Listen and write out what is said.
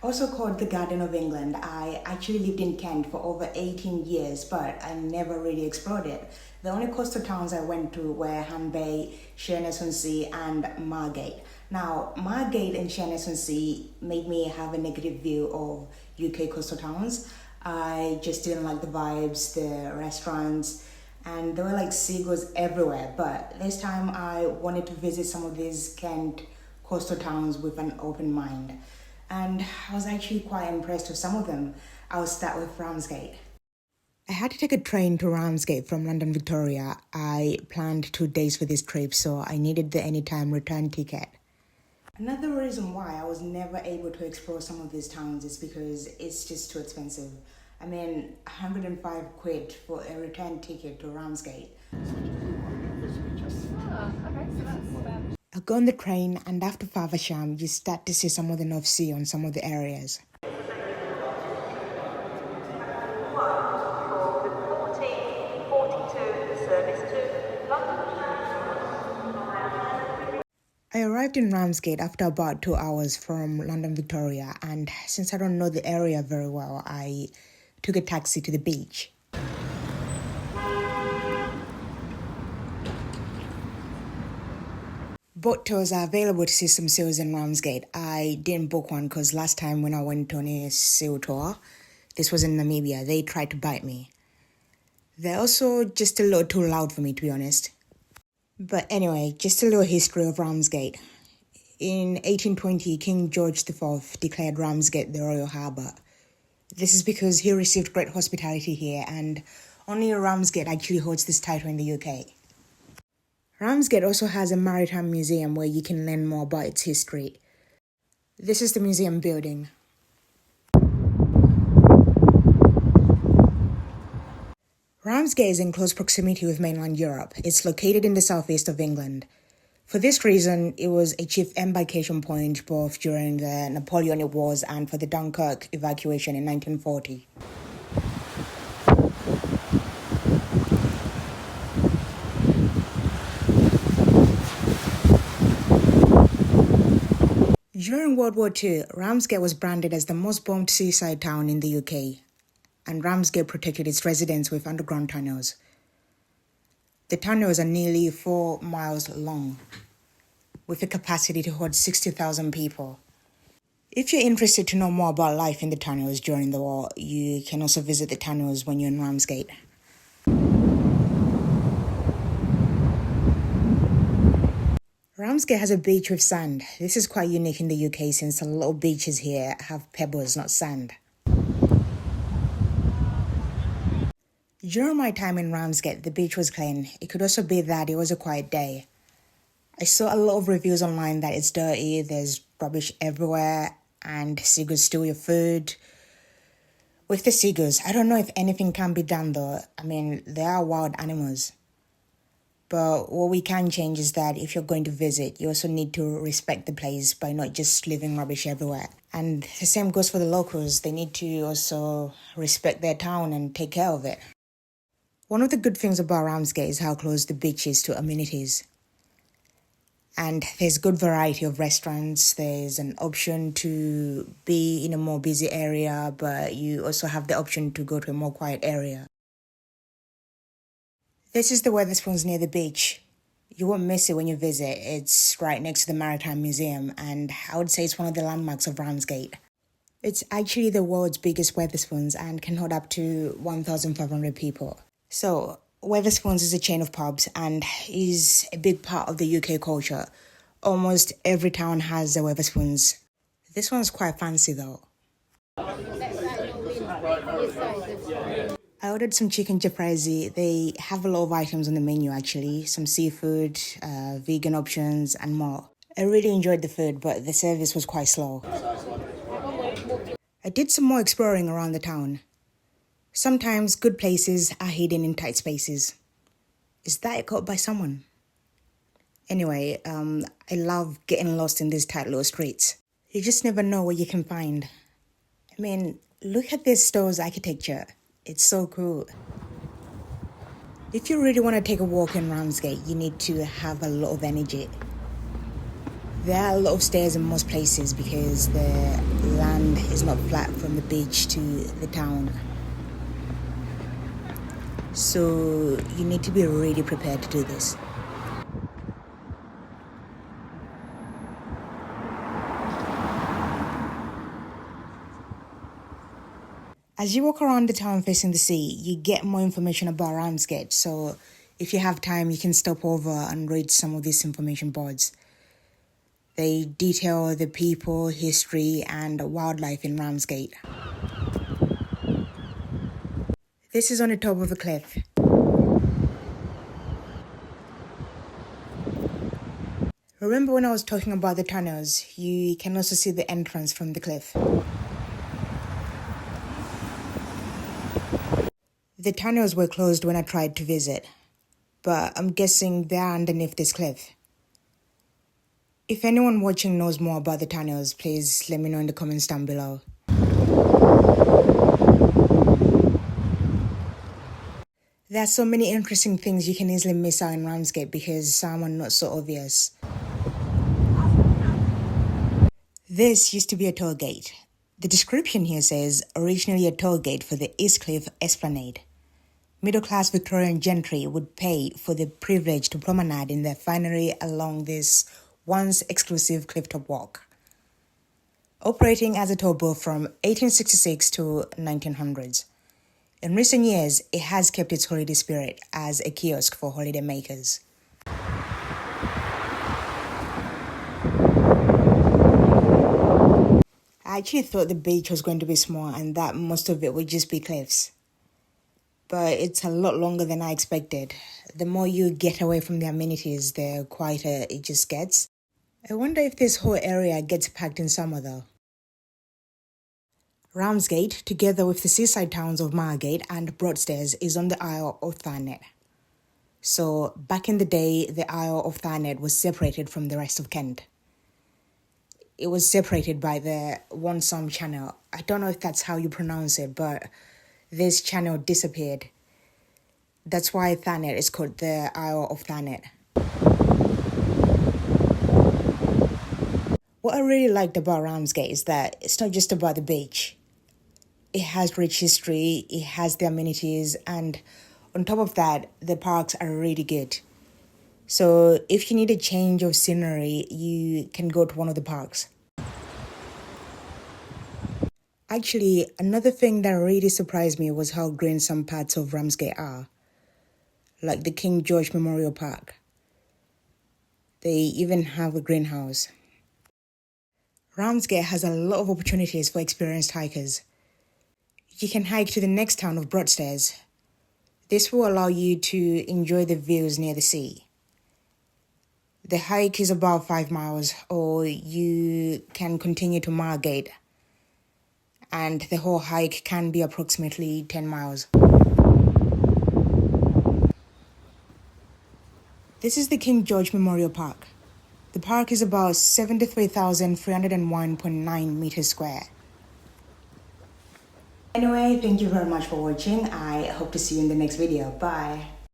Also called the Garden of England. I actually lived in Kent for over 18 years, but I never really explored it. The only coastal towns I went to were Hanbay, Sheerness-on-Sea, and Margate. Now, Margate and Sheerness-on-Sea made me have a negative view of UK coastal towns. I just didn't like the vibes, the restaurants, and there were like seagulls everywhere. But this time I wanted to visit some of these Kent coastal towns with an open mind. And I was actually quite impressed with some of them. I'll start with Ramsgate. I had to take a train to Ramsgate from London, Victoria. I planned 2 days for this trip, so I needed the anytime return ticket. Another reason why I was never able to explore some of these towns is because it's just too expensive. I mean, 105 quid for a return ticket to Ramsgate. I go on the train, and after Faversham, you start to see some of the North Sea on some of the areas. I arrived in Ramsgate after about 2 hours from London, Victoria, and since I don't know the area very well, I took a taxi to the beach. Boat tours are available to see some seals in Ramsgate. I didn't book one because last time when I went on a seal tour, this was in Namibia, they tried to bite me. They're also just a little too loud for me, to be honest. But anyway, just a little history of Ramsgate. In 1820, King George IV declared Ramsgate the royal harbour. This is because he received great hospitality here, and only Ramsgate actually holds this title in the UK. Ramsgate also has a maritime museum where you can learn more about its history. This is the museum building. Ramsgate is in close proximity with mainland Europe. It's located in the southeast of England. For this reason, it was a chief embarkation point both during the Napoleonic Wars and for the Dunkirk evacuation in 1940. During World War II, Ramsgate was branded as the most bombed seaside town in the UK, and Ramsgate protected its residents with underground tunnels. The tunnels are nearly 4 miles long, with a capacity to hold 60,000 people. If you're interested to know more about life in the tunnels during the war, you can also visit the tunnels when you're in Ramsgate. Ramsgate has a beach with sand. This is quite unique in the UK since a lot of beaches here have pebbles, not sand. During my time in Ramsgate, the beach was clean. It could also be that it was a quiet day. I saw a lot of reviews online that it's dirty, there's rubbish everywhere, and seagulls steal your food. With the seagulls, I don't know if anything can be done though. I mean, they are wild animals. But what we can change is that if you're going to visit, you also need to respect the place by not just leaving rubbish everywhere. And the same goes for the locals. They need to also respect their town and take care of it. One of the good things about Ramsgate is how close the beach is to amenities. And there's good variety of restaurants. There's an option to be in a more busy area, but you also have the option to go to a more quiet area. This is the Wetherspoons near the beach. You won't miss it when you visit. It's right next to the Maritime Museum, and I would say it's one of the landmarks of Ramsgate. It's actually the world's biggest Wetherspoons and can hold up to 1,500 people. So, Wetherspoons is a chain of pubs and is a big part of the UK culture. Almost every town has a Wetherspoons. This one's quite fancy though. I ordered some chicken caprese. They have a lot of items on the menu actually. Some seafood, vegan options and more. I really enjoyed the food, but the service was quite slow. I did some more exploring around the town. Sometimes good places are hidden in tight spaces. Is that caught by someone? Anyway, I love getting lost in these tight little streets. You just never know what you can find. I mean, look at this store's architecture. It's so cool. If you really want to take a walk in Ramsgate, you need to have a lot of energy. There are a lot of stairs in most places because the land is not flat from the beach to the town. So you need to be really prepared to do this. As you walk around the town facing the sea, you get more information about Ramsgate. So if you have time, you can stop over and read some of these information boards. They detail the people, history, and wildlife in Ramsgate. This is on the top of a cliff. Remember when I was talking about the tunnels? You can also see the entrance from the cliff. The tunnels were closed when I tried to visit, but I'm guessing they're underneath this cliff. If anyone watching knows more about the tunnels, please let me know in the comments down below. There are so many interesting things you can easily miss out in Ramsgate because some are not so obvious. This used to be a toll gate. The description here says, originally a toll gate for the East Cliff Esplanade. Middle-class Victorian gentry would pay for the privilege to promenade in their finery along this once exclusive clifftop walk. Operating as a toll booth from 1866 to 1900s. In recent years, it has kept its holiday spirit as a kiosk for holiday makers. I actually thought the beach was going to be small and that most of it would just be cliffs. But it's a lot longer than I expected. The more you get away from the amenities, the quieter it just gets. I wonder if this whole area gets packed in summer though. Ramsgate, together with the seaside towns of Margate and Broadstairs, is on the Isle of Thanet. So, back in the day, the Isle of Thanet was separated from the rest of Kent. It was separated by the Wonsum Channel. I don't know if that's how you pronounce it, but this channel disappeared. That's why Thanet is called the Isle of Thanet. What I really liked about Ramsgate is that it's not just about the beach. It has rich history, it has the amenities, and on top of that, the parks are really good. So if you need a change of scenery, you can go to one of the parks. Actually, another thing that really surprised me was how green some parts of Ramsgate are, like the King George Memorial Park. They even have a greenhouse. Ramsgate has a lot of opportunities for experienced hikers. You can hike to the next town of Broadstairs. This will allow you to enjoy the views near the sea. The hike is about 5 miles, or you can continue to Margate, and the whole hike can be approximately 10 miles. This is the King George Memorial Park. The park is about 73,301.9 meters square. Anyway, thank you very much for watching. I hope to see you in the next video. Bye.